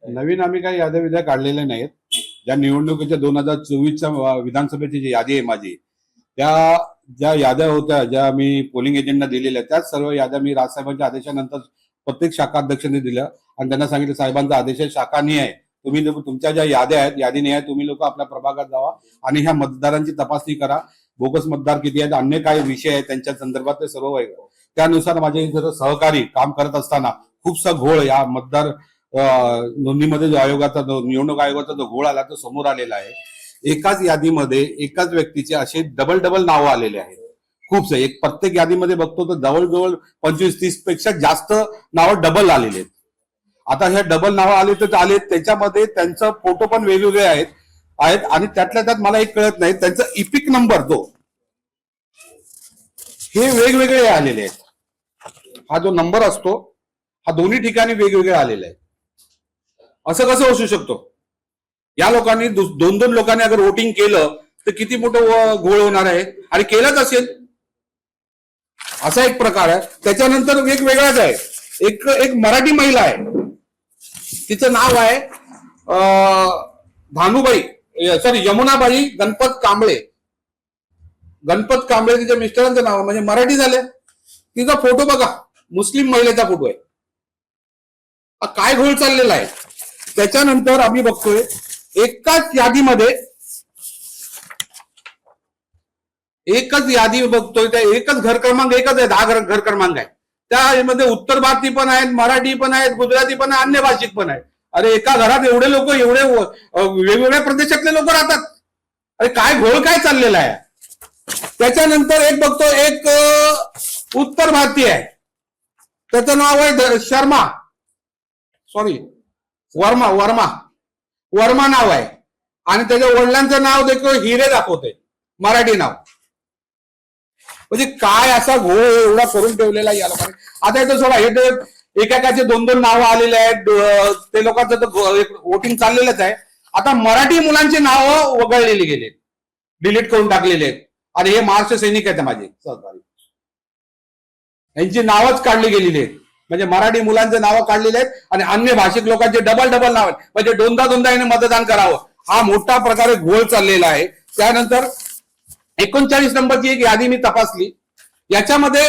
नवीन आम्ही काही याद्या विद्या काढलेल्या नाहीत. ज्या निवडणुकीच्या 2024च्या विधानसभेची जी यादी आहे माझी, त्या ज्या याद्या होत्या, ज्या मी पोलिंग एजंटना दिलेल्या, त्याच सर्व याद्या मी राजसाहेबांच्या आदेशानंतर प्रत्येक शाखा अध्यक्षांनी दिल्या आणि त्यांना सांगितलं, साहेबांचा आदेश आहे, शाखा नाही आहे, तुम्ही तुमच्या ज्या याद्या आहेत, यादी नाही आहे, तुम्ही लोक आपल्या प्रभागात जावा आणि ह्या मतदारांची तपासणी करा, बोगस मतदार किती आहेत, अन्य काही विषय आहेत त्यांच्या संदर्भात ते सर्व आहे. त्यानुसार माझे जर सहकारी काम करत असताना खूपसा घोळ या मतदार नोंदणीमध्ये जो आयोगाचा निवडणूक आयोगाचा जो घोळ आला तो समोर आलेला आहे. एकाच यादीमध्ये एकाच व्यक्तीचे असे डबल डबल नावं आलेले आहेत. खूपसे एक प्रत्येक यादीमध्ये बघतो तर जवळजवळ 25-30 पेक्षा जास्त नावं डबल आलेले आहेत. आता ह्या डबल नावं आले तर आले, त्याच्यामध्ये त्यांचं फोटो पण वेगवेगळे आहेत आणि त्यातल्या त्यात मला एक कळत नाही, त्यांचा इपिक नंबर तो हे वेगवेगळे आलेले आहेत. हा जो नंबर असतो हा दोन्ही ठिकाणी वेगवेगळे आलेला आहे. असं कसं असू शकतो? या लोकांनी दोन लोकांनी अगर वोटिंग केलं तर किती मोठं घोळ होणार आहे, आणि केलंच असेल असा एक प्रकार आहे. त्याच्यानंतर वेगवेगळाच आहे. एक मराठी महिला आहे, तिचं नाव आहे भानुबाई, सॉरी यमुनाबाई गणपत कांबळे. तिच्या मिस्टरांचं नाव म्हणजे मराठी झालं. तिचा फोटो बघा, मुस्लिम महिलेचा फोटो आहे. काय घोळ चाललेला आहे. त्याच्यानंतर आम्ही बघतोय एकाच यादी बघतोय, त्या एकच घर क्रमांक एकच आहे, 10 घर क्रमांक आहे. त्यामध्ये उत्तर भारतीय पण आहेत, मराठी पण आहेत, गुजराती पण आहे, अन्य भाषिक पण आहेत. अरे एका घरात एवढे लोक, एवढे वेगवेगळ्या प्रदेशातले लोक राहतात. अरे काय घोळ काय चाललेला आहे. त्याच्यानंतर एक बघतो, एक उत्तर भारतीय आहे, त्याचं नाव आहे शर्मा, सॉरी वर्मा नाव आहे, आणि त्याच्या वडिलांचं नाव देखील हिरे दाखवते, मराठी नाव. म्हणजे काय असा घोळ एवढा करून ठेवलेला या लोकांनी. आता येतो सोडा, हे एकेकाचे 2-2 नावं आलेले आहेत, ते लोकांचं तर वोटिंग चाललेलंच आहे. आता मराठी मुलांची नावं वगळलेली गेले, डिलीट करून टाकलेले आहेत. आणि हे महाराष्ट्र सैनिक आहेत माझे सहकारी, यांची नावच काढली गेलेली आहेत. म्हणजे मराठी मुलांचे नावं काढलेले आहेत आणि अन्य भाषिक लोकांचे डबल डबल नाव आहेत. म्हणजे दोनदा याने मतदान करावं, हा मोठा प्रकारे घोळ चाललेला आहे. त्यानंतर 39 नंबरची एक यादी मी तपासली, याच्यामध्ये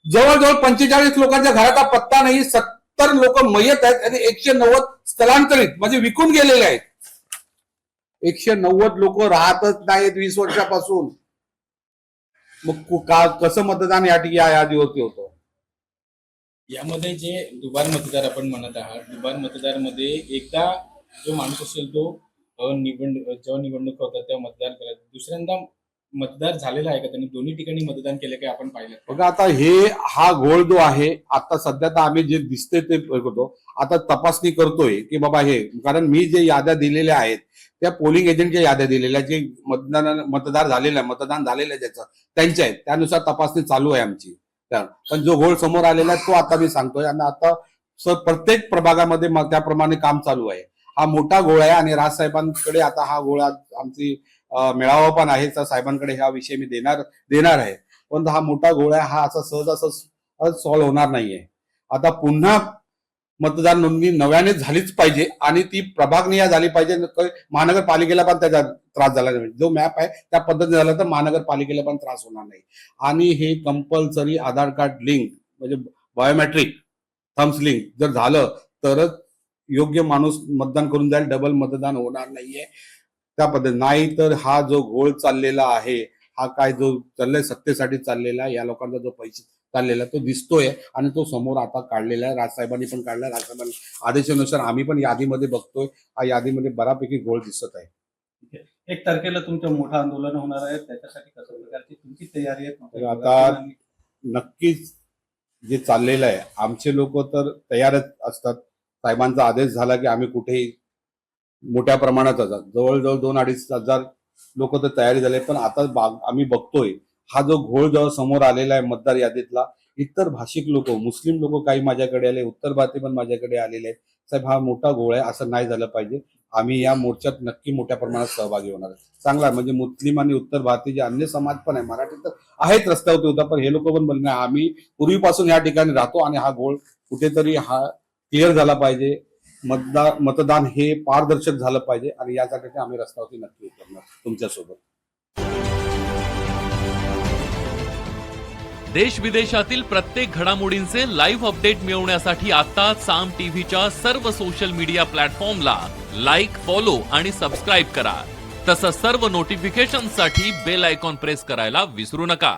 जवळजवळ 45 लोकांच्या घराचा पत्ता नाही, 70 लोक मयत आहेत आणि 190 स्थलांतरित म्हणजे विकून गेलेले आहेत. 190 लोक राहतच नाहीत 20 वर्षापासून. मग कसं मतदान या यादीवरती होतं. यामध्ये जे दुबार मतदार आपण म्हणत आहात, दुबार मतदार मध्ये एकदा जो माणूस असेल तो जेव्हा निवडणूक होतात तेव्हा मतदान करायचं, दुसऱ्यांदा मतदार झालेला आहे का, त्यांनी दोन्ही ठिकाणी मतदान केलं काय आपण पाहिलं बघा. आता हा घोळ जो आहे, आता सध्या तर आम्ही जे दिसते ते करतो, आता तपासणी करतोय की बाबा हे, कारण मी जे याद्या दिलेल्या आहेत त्या पोलिंग एजंटच्या याद्या दिलेल्या, जे मतदान झालेलं आहे ज्याचं, त्यांच्या आहेत, त्यानुसार तपासणी चालू आहे आमची. पण जो घोळ समोर आलेला आहे तो आता मी सांगतोय, आणि आता प्रत्येक प्रभागामध्ये त्याप्रमाणे काम चालू आहे. हा मोठा घोळ आहे आणि राजसाहेबांकडे आता हा घोळ आमची मेळावा पण आहे, तर साहेबांकडे हा विषय मी देणार आहे. पण हा मोठा घोळ आहे, हा असा सहज सॉल्व्ह होणार नाहीये. आता पुन्हा मतदार नोंदणी नव्याने झालीच पाहिजे आणि ती प्रभागनिहाय झाली पाहिजे. महानगरपालिकेला पण त्याचा त्रास झाला नाही, जो मॅप आहे त्या पद्धतीने झाला तर महानगरपालिकेला पण त्रास होणार नाही. आणि हे कंपल्सरी आधार कार्ड लिंक म्हणजे बायोमेट्रिक थम्स लिंक जर झालं तरच योग्य माणूस मतदान करून जाईल, डबल मतदान होणार नाहीये त्या पद्धती. नाही तर हा जो घोळ चाललेला आहे, हा काय जो चाललाय सत्तेसाठी चाललेला आहे, या लोकांचा जो पैसे चाललेला तो दिसतोय आणि तो समोर आता काढलेला आहे. राजसाहेबांनी पण काढला, राजसाहेबांनी आदेशानुसार आम्ही पण यादीमध्ये बघतोय, हा यादीमध्ये बऱ्यापैकी घोळ दिसत आहे. 1 तारखेला तुमचं मोठं आंदोलन होणार आहे, त्याच्यासाठी कसं प्रकारची तुमची तयारी आहे? आता नक्कीच जे चाललेलं आहे, आमचे लोक तर तयारच असतात. साहेबांचा आदेश झाला की आम्ही कुठेही मोठ्या प्रमाणात जवळजवळ 2-2.5 हजार लोक तर तयारी झाले. पण आता आम्ही बघतोय हा जो घोळ जेव्हा समोर आलेला आहे मतदार यादीतला, इतर भाषिक लोक, मुस्लिम लोक काही माझ्याकडे आले, उत्तर भारतीय पण माझ्याकडे आलेले आहेत. साहेब हा मोठा घोळ आहे, असं नाही झालं पाहिजे. आम्ही या मोर्चात नक्की मोठ्या प्रमाणात सहभागी होणार आहे. चांगला म्हणजे मुस्लिम आणि उत्तर भारतीय जे अन्य समाज पण आहे, मराठी तर आहेत रस्त्यावरती होता, पण हे लोक पण बोलले आम्ही पूर्वीपासून या ठिकाणी राहतो आणि हा घोळ कुठेतरी हा क्लिअर झाला पाहिजे. मतदान हे पारदर्शक झालं पाहिजे आणि यासाठी आम्ही रस्त्यावरती नक्की उतरणार तुमच्यासोबत. देश विदेशातील प्रत्येक घडामोडींचे लाईव्ह अपडेट मिळवण्यासाठी आता साम टीव्हीच्या सर्व सोशल मीडिया प्लॅटफॉर्मला लाईक, फॉलो आणि सबस्क्राईब करा. तसंच सर्व नोटिफिकेशनसाठी बेल आयकॉन प्रेस करायला विसरू नका.